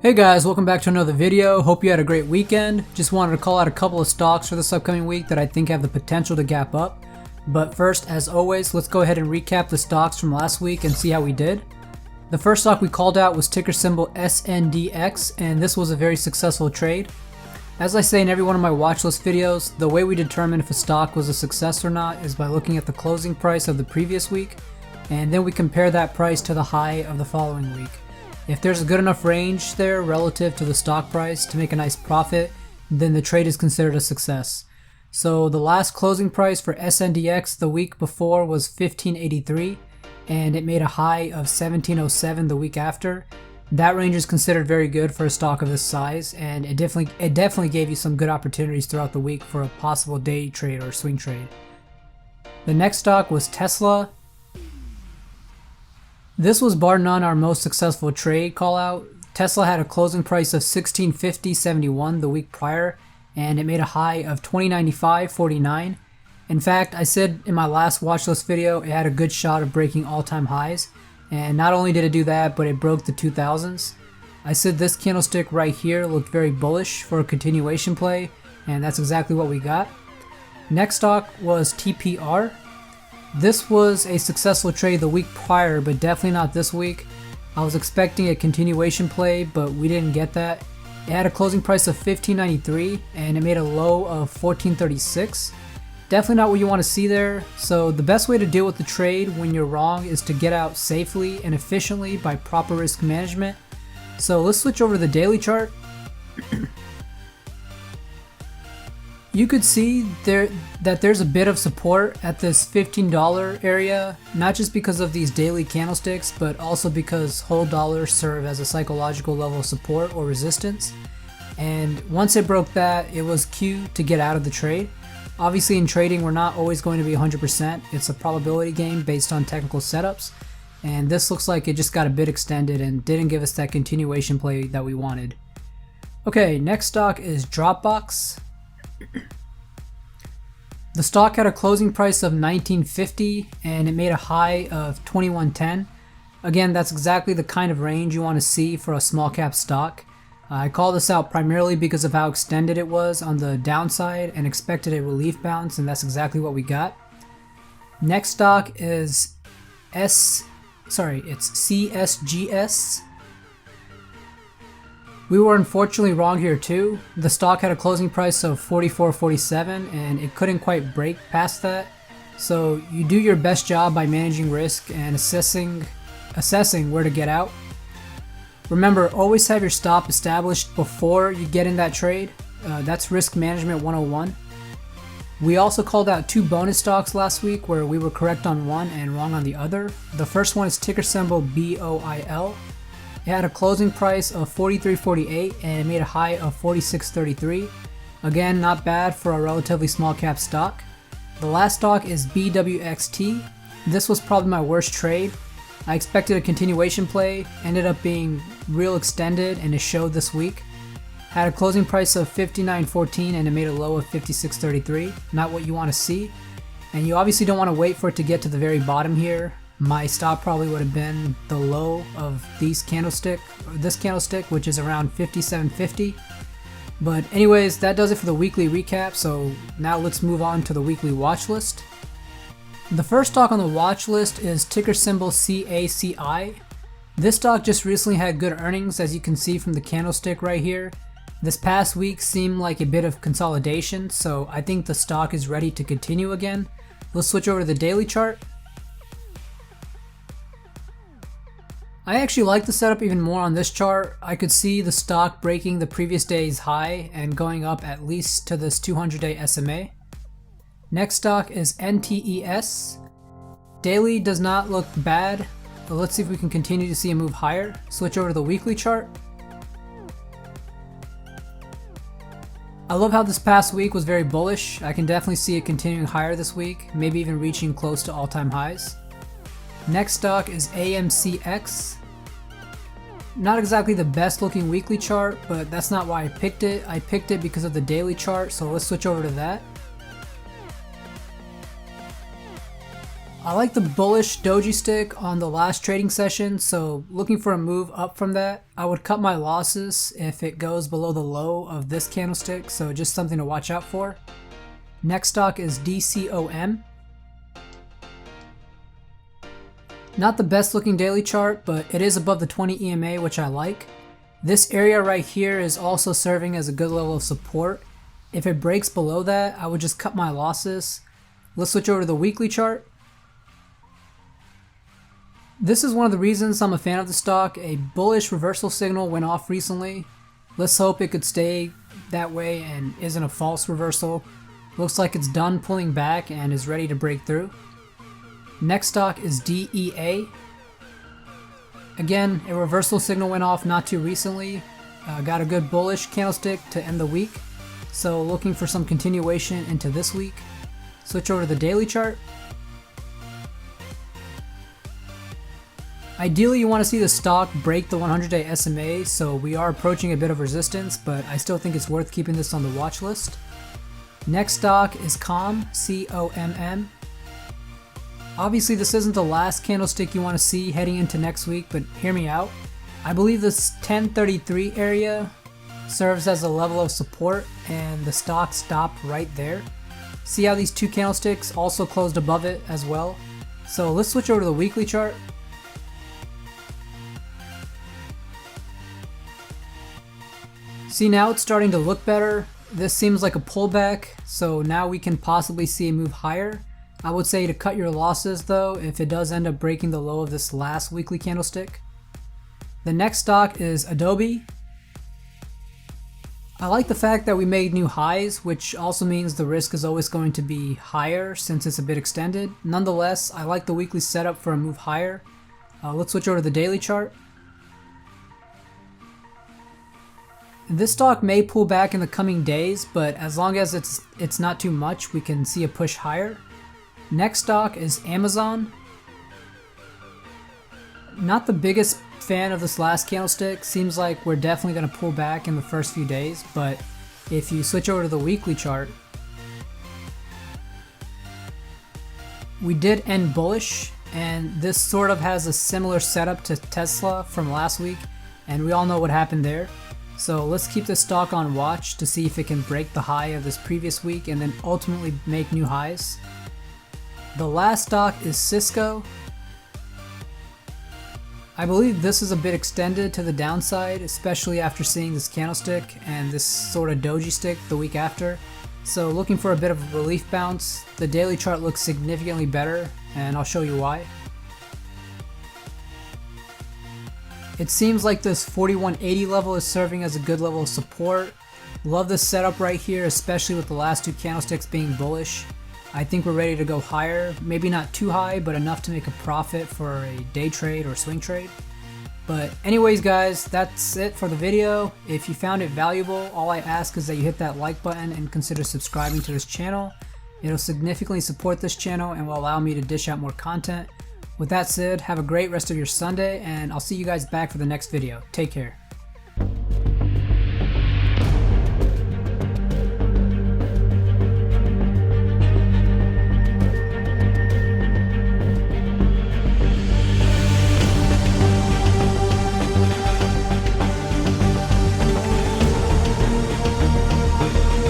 Hey guys, welcome back to another video. Hope you had a great weekend. Just wanted to call out a couple of stocks for this upcoming week that I think have the potential to gap up. But first, as always, let's go ahead and recap the stocks from last week and see how we did. The first stock we called out was ticker symbol SNDX, and this was a very successful trade. As I say in every one of my watch list videos, the way we determine if a stock was a success or not is by looking at the closing price of the previous week, and then we compare that price to the high of the following week. If there's a good enough range there relative to the stock price to make a nice profit, then the trade is considered a success. So the last closing price for SNDX the week before was $15.83, and it made a high of $17.07 the week after. That range is considered very good for a stock of this size, and it definitely gave you some good opportunities throughout the week for a possible day trade or swing trade. The next stock was Tesla. This was bar none our most successful trade call out. Tesla had a closing price of $1650.71 the week prior, and it made a high of $2095.49. In fact, I said in my last watch list video it had a good shot of breaking all-time highs, and not only did it do that, but it broke the 2000s. I said this candlestick right here looked very bullish for a continuation play, and that's exactly what we got. Next stock was TPR. This was a successful trade the week prior, but definitely not this week. I was expecting a continuation play, but we didn't get that. It had a closing price of $15.93, and it made a low of $14.36. Definitely not what you want to see there, so the best way to deal with the trade when you're wrong is to get out safely and efficiently by proper risk management. So let's switch over to the daily chart. You could see that there's a bit of support at this $15 area, not just because of these daily candlesticks, but also because whole dollars serve as a psychological level of support or resistance. And once it broke that, it was cue to get out of the trade. Obviously in trading, we're not always going to be 100%. It's a probability game based on technical setups. And this looks like it just got a bit extended and didn't give us that continuation play that we wanted. Okay, next stock is Dropbox. The stock had a closing price of $19.50 and it made a high of $21.10. Again, that's exactly the kind of range you want to see for a small cap stock. I call this out primarily because of how extended it was on the downside and expected a relief bounce, and that's exactly what we got. Next stock is it's CSGS. We were unfortunately wrong here too. The stock had a closing price of $44.47 and it couldn't quite break past that. So you do your best job by managing risk and assessing where to get out. Remember, always have your stop established before you get in that trade. That's risk management 101. We also called out two bonus stocks last week where we were correct on one and wrong on the other. The first one is ticker symbol BOIL. It had a closing price of $43.48 and it made a high of $46.33. Again, not bad for a relatively small cap stock. The last stock is BWXT. This was probably my worst trade. I expected a continuation play, ended up being real extended, and it showed this week. Had a closing price of $59.14 and it made a low of $56.33. Not what you want to see. And you obviously don't want to wait for it to get to the very bottom here. My stop probably would have been the low of this candlestick, which is around $57.50. But anyways, that does it for the weekly recap, so now let's move on to the weekly watch list. The first stock on the watch list is ticker symbol CACI. This stock just recently had good earnings, as you can see from the candlestick right here. This past week seemed like a bit of consolidation, so I think the stock is ready to continue again. Let's switch over to the daily chart. I actually like the setup even more on this chart. I could see the stock breaking the previous day's high and going up at least to this 200-day SMA. Next stock is NTES. Daily does not look bad, but let's see if we can continue to see a move higher. Switch over to the weekly chart. I love how this past week was very bullish. I can definitely see it continuing higher this week, maybe even reaching close to all-time highs. Next stock is AMCX. Not exactly the best looking weekly chart, but that's not why I picked it. I picked it because of the daily chart, so let's switch over to that. I like the bullish doji stick on the last trading session, so looking for a move up from that. I would cut my losses if it goes below the low of this candlestick, so just something to watch out for. Next stock is DCOM. Not the best looking daily chart, but it is above the 20 EMA, which I like. This area right here is also serving as a good level of support. If it breaks below that, I would just cut my losses. Let's switch over to the weekly chart. This is one of the reasons I'm a fan of the stock. A bullish reversal signal went off recently. Let's hope it could stay that way and isn't a false reversal. Looks like it's done pulling back and is ready to break through. Next stock is DEA. Again, a reversal signal went off not too recently. Got a good bullish candlestick to end the week. So looking for some continuation into this week. Switch over to the daily chart. Ideally, you want to see the stock break the 100-day SMA, so we are approaching a bit of resistance, but I still think it's worth keeping this on the watch list. Next stock is COMM, C-O-M-M. Obviously, this isn't the last candlestick you want to see heading into next week, but hear me out. I believe this 1033 area serves as a level of support, and the stock stopped right there. See how these two candlesticks also closed above it as well? So let's switch over to the weekly chart. See, now it's starting to look better. This seems like a pullback, so now we can possibly see a move higher. I would say to cut your losses though if it does end up breaking the low of this last weekly candlestick. The next stock is Adobe. I like the fact that we made new highs, which also means the risk is always going to be higher since it's a bit extended. Nonetheless, I like the weekly setup for a move higher. Let's switch over to the daily chart. This stock may pull back in the coming days, but as long as it's not too much, we can see a push higher. Next stock is Amazon. Not the biggest fan of this last candlestick. Seems like we're definitely going to pull back in the first few days, but if you switch over to the weekly chart, we did end bullish, and this sort of has a similar setup to Tesla from last week, and we all know what happened there. So let's keep this stock on watch to see if it can break the high of this previous week and then ultimately make new highs. The last stock is Cisco. I believe this is a bit extended to the downside, especially after seeing this candlestick and this sort of doji stick the week after. So looking for a bit of a relief bounce. The daily chart looks significantly better, and I'll show you why. It seems like this 4180 level is serving as a good level of support. Love this setup right here, especially with the last two candlesticks being bullish. I think we're ready to go higher, maybe not too high, but enough to make a profit for a day trade or swing trade. But anyways guys, that's it for the video. If you found it valuable, all I ask is that you hit that like button and consider subscribing to this channel. It'll significantly support this channel and will allow me to dish out more content. With that said, have a great rest of your Sunday, and I'll see you guys back for the next video. Take care.